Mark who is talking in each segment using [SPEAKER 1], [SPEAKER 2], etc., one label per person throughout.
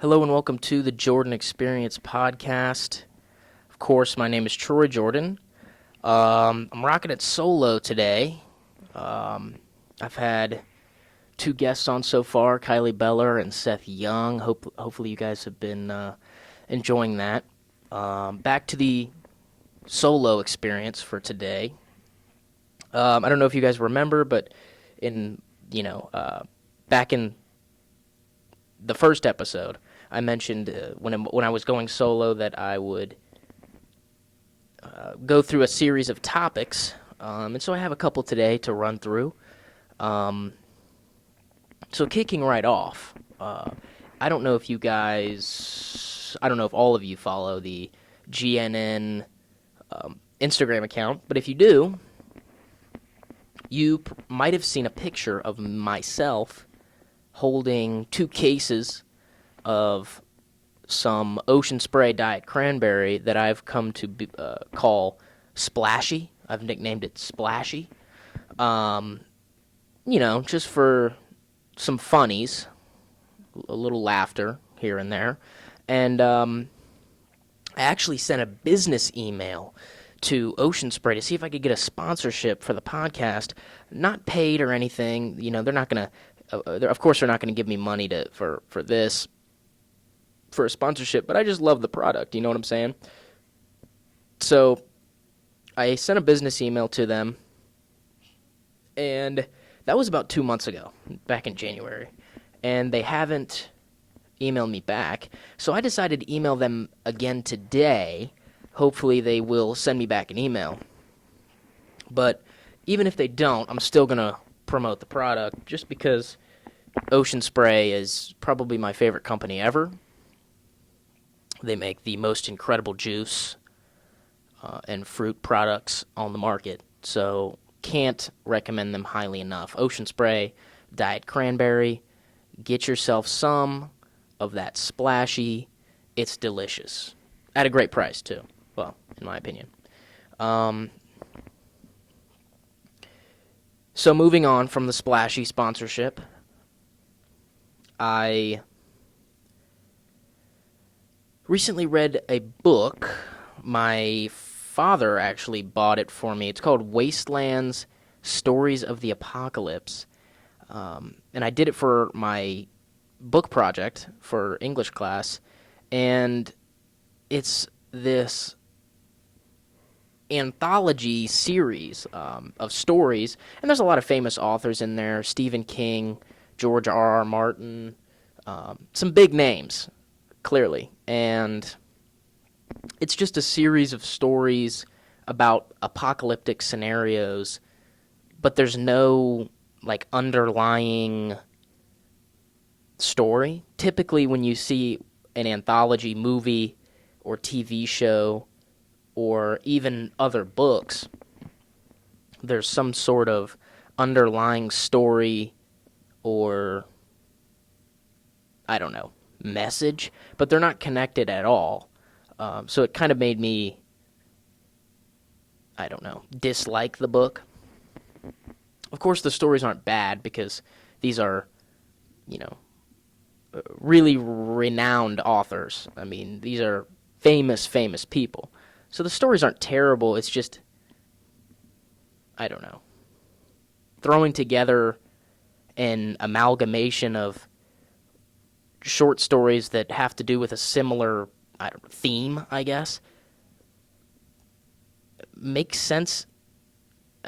[SPEAKER 1] Hello and welcome to the Jordan Experience podcast. Of course, my name is Troy Jordan. I'm rocking it solo today. I've had two guests on so far, Kylie Beller and Seth Young. Hopefully you guys have been enjoying that. Back to the solo experience for today. I don't know if you guys remember, but back in the first episode, I mentioned when I was going solo that I would go through a series of topics, and so I have a couple today to run through. So kicking right off, I don't know if all of you follow the GNN Instagram account, but if you do, you might have seen a picture of myself holding two cases of some Ocean Spray Diet Cranberry that I've come to call Splashy. I've nicknamed it Splashy. Just for some funnies, a little laughter here and there. And I actually sent a business email to Ocean Spray to see if I could get a sponsorship for the podcast. Not paid or anything. They're not going to, of course, they're not going to give me money for this, for a sponsorship, but I just love the product, you know what I'm saying? So I sent a business email to them, and that was about 2 months ago, back in January, and they haven't emailed me back, so I decided to email them again today. Hopefully they will send me back an email, but even if they don't, I'm still going to promote the product just because Ocean Spray is probably my favorite company ever. They make the most incredible juice and fruit products on the market, so can't recommend them highly enough. Ocean Spray Diet Cranberry, get yourself some of that Splashy. It's delicious. At a great price, too. Well, in my opinion. So moving on from the Splashy sponsorship, I recently read a book. My father actually bought it for me. It's called Wastelands, Stories of the Apocalypse. And I did it for my book project for English class. And it's this anthology series of stories. And there's a lot of famous authors in there. Stephen King, George R.R. Martin, some big names, clearly. And it's just a series of stories about apocalyptic scenarios, but there's no underlying story. Typically when you see an anthology movie or TV show or even other books, there's some sort of underlying story or, I don't know, message, but they're not connected at all. So it kind of made me, dislike the book. Of course, the stories aren't bad because these are, really renowned authors. I mean, these are famous people. So the stories aren't terrible. It's just, throwing together an amalgamation of short stories that have to do with a similar theme, I guess, makes sense.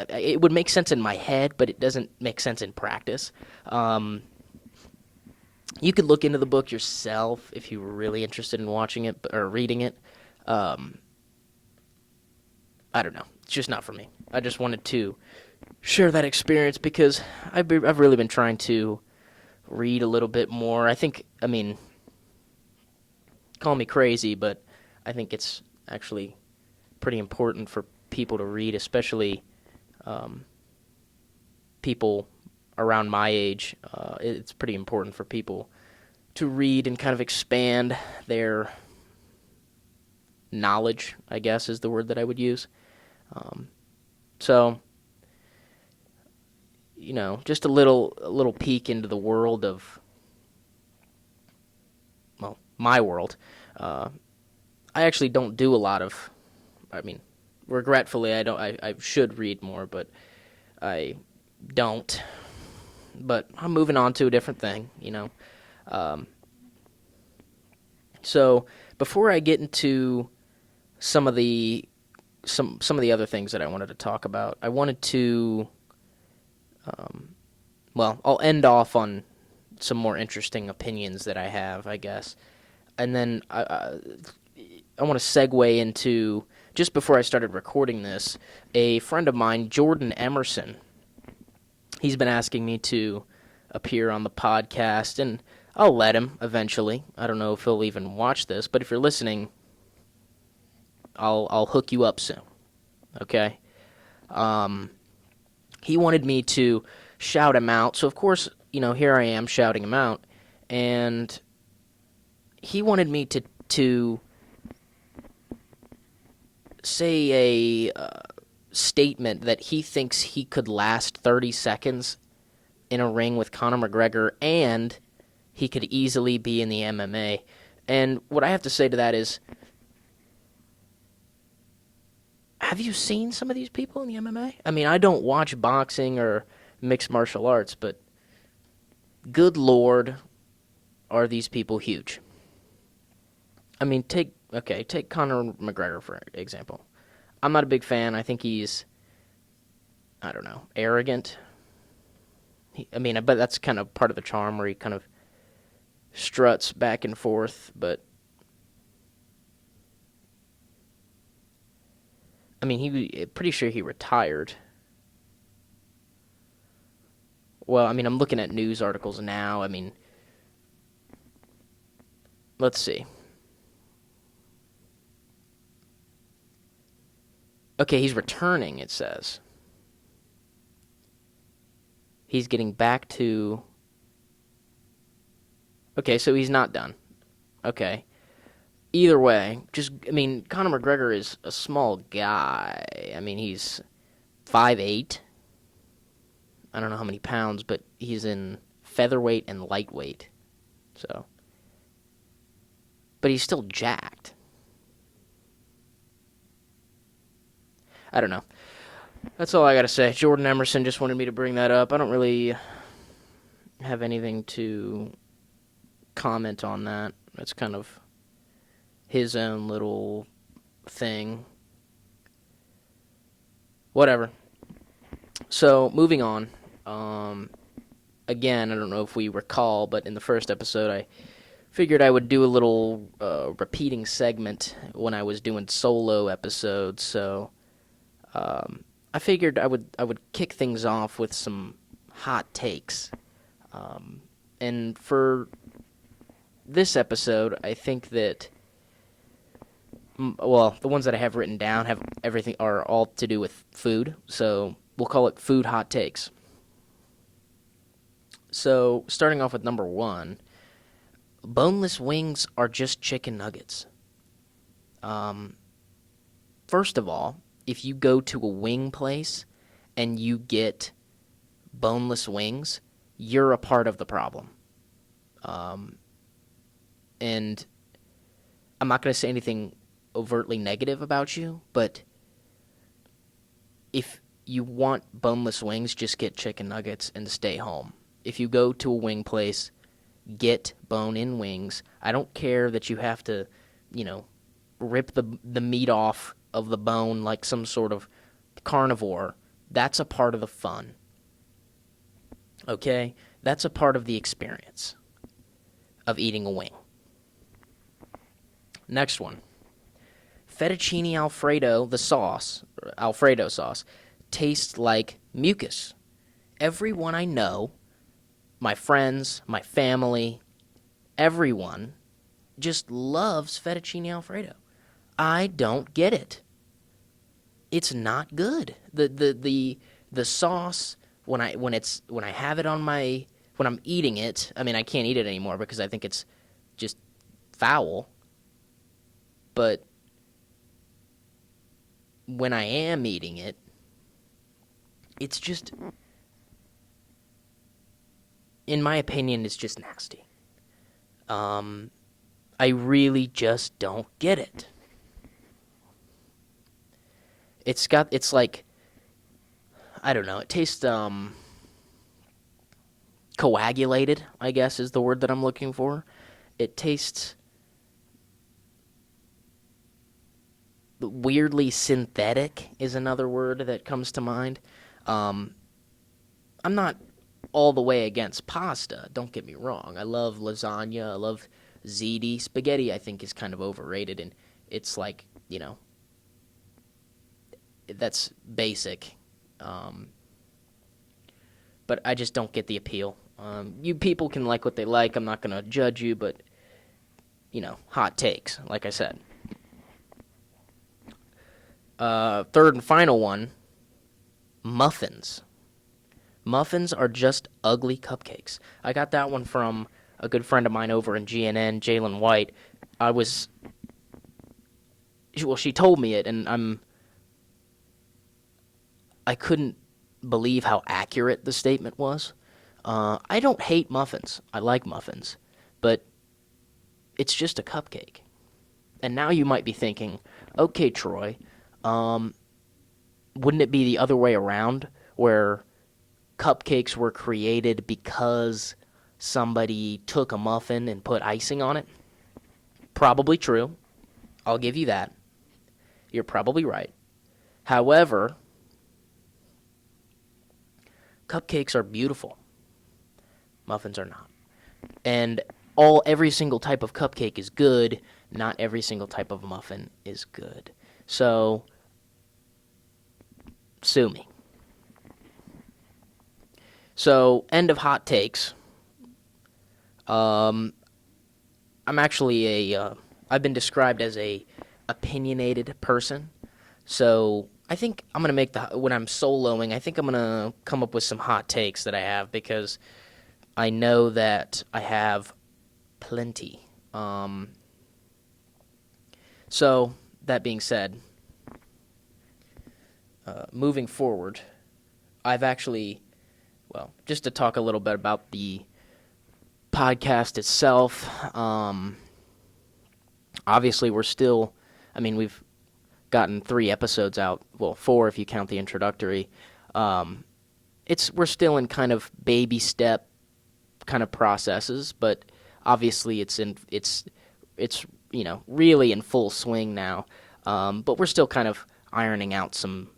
[SPEAKER 1] It would make sense in my head, but it doesn't make sense in practice. You could look into the book yourself if you were really interested in watching it or reading it. I don't know. It's just not for me. I just wanted to share that experience because I've really been trying to read a little bit more. Call me crazy, but I think it's actually pretty important for people to read, especially people around my age. It's pretty important for people to read and kind of expand their knowledge, I guess is the word that I would use. So, just a little peek into the world of, my world. I actually don't do a lot of, regretfully, I should read more, but I don't. But I'm moving on to a different thing, So before I get into some of the other things that I wanted to talk about, I wanted to, I'll end off on some more interesting opinions that I have, I guess, and then I want to segue into, just before I started recording this, a friend of mine, Jordan Emerson. He's been asking me to appear on the podcast, and I'll let him eventually. I don't know if he'll even watch this, but if you're listening, I'll hook you up soon. Okay? He wanted me to shout him out, so of course, here I am shouting him out, and he wanted me to say a statement that he thinks he could last 30 seconds in a ring with Conor McGregor, and he could easily be in the MMA. And what I have to say to that is, have you seen some of these people in the MMA? I mean, I don't watch boxing or mixed martial arts, but good Lord, are these people huge. I mean, take Conor McGregor, for example. I'm not a big fan. I think he's, I don't know, arrogant. But that's kind of part of the charm, where he kind of struts back and forth, but pretty sure he retired. Well, I'm looking at news articles now. Let's see. Okay, he's returning, it says. He's getting back to... Okay, so he's not done. Okay. Either way, Conor McGregor is a small guy. He's 5'8". I don't know how many pounds, but he's in featherweight and lightweight. So... But he's still jacked. I don't know. That's all I gotta say. Jordan Emerson just wanted me to bring that up. I don't really have anything to comment on that. That's kind of his own little thing. Whatever. So, moving on. Again, I don't know if we recall, but in the first episode, I figured I would do a little repeating segment when I was doing solo episodes, so I figured I would kick things off with some hot takes. And for this episode, I think that, the ones that I have written down are all to do with food, so we'll call it food hot takes. So, starting off with number 1, boneless wings are just chicken nuggets. First of all, if you go to a wing place and you get boneless wings, you're a part of the problem. And I'm not going to say anything overtly negative about you, but if you want boneless wings, just get chicken nuggets and stay home. If you go to a wing place, get bone-in wings. I don't care that you have to, rip the meat off of the bone like some sort of carnivore. That's a part of the fun. Okay? That's a part of the experience of eating a wing. Next one. Fettuccine Alfredo, Alfredo sauce, tastes like mucus. Everyone I know, my friends, my family, everyone just loves fettuccine Alfredo. I don't get it. It's not good. The sauce when I have it on when I'm eating it, I can't eat it anymore because I think it's just foul. But when I am eating it, it's just, in my opinion, it's just nasty. I I really just don't get it. It's like, I don't know, it tastes, coagulated, I guess is the word that I'm looking for. It tastes weirdly synthetic is another word that comes to mind. I'm not all the way against pasta, don't get me wrong. I love lasagna, I love ziti. Spaghetti, I think, is kind of overrated, and it's like, that's basic. But I just don't get the appeal. You people can like what they like. I'm not going to judge you, but, hot takes, like I said. Third and final one, muffins. Muffins are just ugly cupcakes. I got that one from a good friend of mine over in GNN, Jalen White. She told me it, and I couldn't believe how accurate the statement was. I don't hate muffins. I like muffins. But it's just a cupcake. And now you might be thinking, okay, Troy, wouldn't it be the other way around, where cupcakes were created because somebody took a muffin and put icing on it? Probably true. I'll give you that. You're probably right. However, cupcakes are beautiful. Muffins are not. And every single type of cupcake is good. Not every single type of muffin is good. So, sue me. So, end of hot takes. I'm actually I've been described as a opinionated person. So, I think I'm going to when I'm soloing, I think I'm going to come up with some hot takes that I have, because I know that I have plenty. So, that being said, moving forward, I've actually, just to talk a little bit about the podcast itself, obviously we've gotten 3 episodes out, 4 if you count the introductory. We're still in kind of baby step kind of processes, but obviously it's really in full swing now. But we're still kind of ironing out some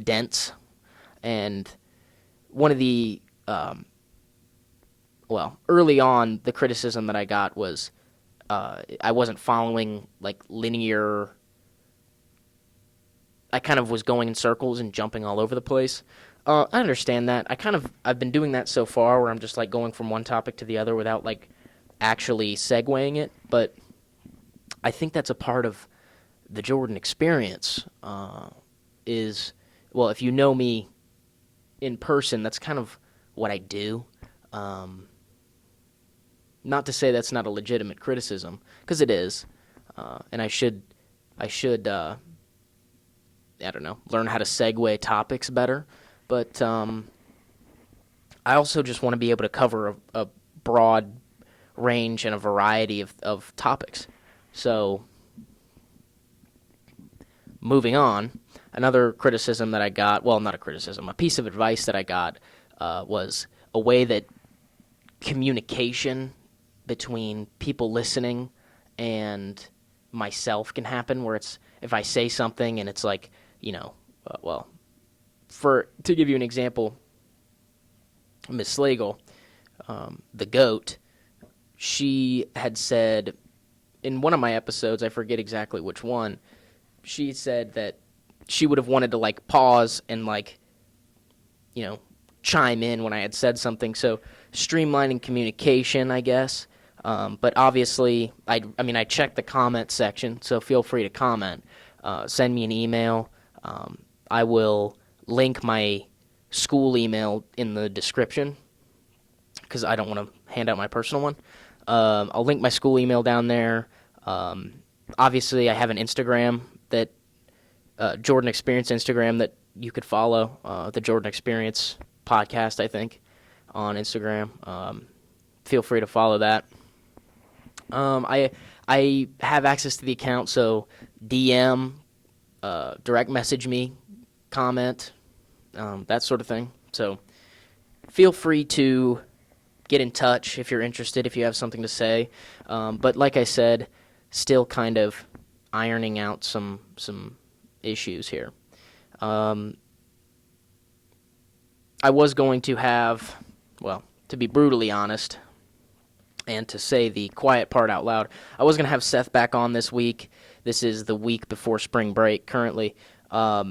[SPEAKER 1] dents. And one of the early on, the criticism that I got was I wasn't following like linear. I kind of was going in circles and jumping all over the place. I understand that. I've been doing that so far, where I'm just like going from one topic to the other without like actually segueing it. But I think that's a part of the Jordan experience. If you know me in person, that's kind of what I do. Not to say that's not a legitimate criticism, because it is, and I should learn how to segue topics better. But I also just want to be able to cover a broad range and a variety of topics. So, moving on, another criticism that I got, not a criticism, a piece of advice that I got was a way that communication between people listening and myself can happen, where it's, if I say something and it's like, to give you an example, Miss Slagle, the GOAT, she had said in one of my episodes, I forget exactly which one, she said that she would have wanted to like pause and like, chime in when I had said something. So streamlining communication, I guess. But obviously, I checked the comment section, so feel free to comment. Send me an email. I will link my school email in the description, because I don't want to hand out my personal one. I'll link my school email down there. Obviously, I have an Instagram that Jordan Experience Instagram that you could follow. The Jordan Experience podcast, I think, on Instagram. feel free to follow that. I have access to the account, so DM, direct message me, comment, that sort of thing. So feel free to get in touch if you're interested, if you have something to say. But like I said, still kind of ironing out some issues here. I was going to have, well, to be brutally honest, and to say the quiet part out loud, I was going to have Seth back on this week. This is the week before spring break currently. I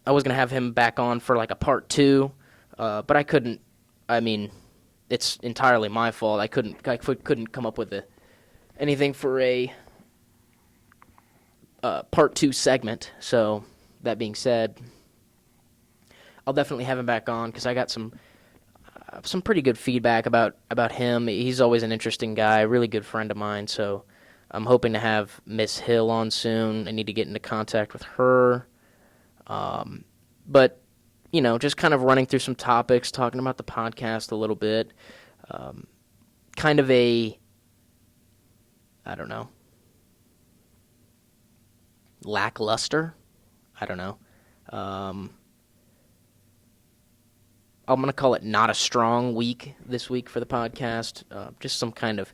[SPEAKER 1] was going to have him back on for like a part 2, but I couldn't. I mean, it's entirely my fault. I couldn't come up with anything for a part 2 segment. So that being said, I'll definitely have him back on because I got some pretty good feedback about him. He's always an interesting guy, really good friend of mine. So I'm hoping to have Miss Hill on soon. I need to get into contact with her. But just kind of running through some topics, talking about the podcast a little bit. Kind of lackluster. I don't know. I'm going to call it not a strong week this week for the podcast. Just some kind of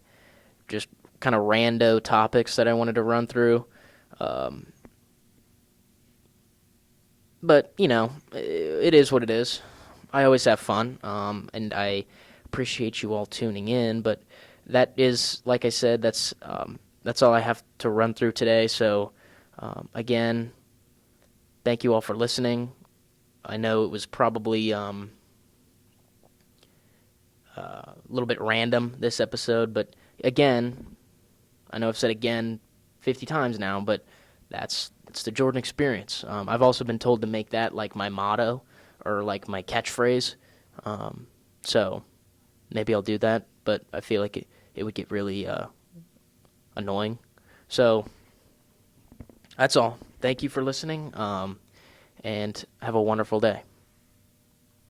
[SPEAKER 1] rando topics that I wanted to run through. But, it is what it is. I always have fun, and I appreciate you all tuning in. But that is, like I said, that's all I have to run through today. So, again, thank you all for listening. I know it was probably a little bit random, this episode, but again, I know I've said again 50 times now, but it's the Jordan experience. I've also been told to make that like my motto or like my catchphrase, so maybe I'll do that, but I feel like it would get really annoying. So that's all. Thank you for listening, and have a wonderful day.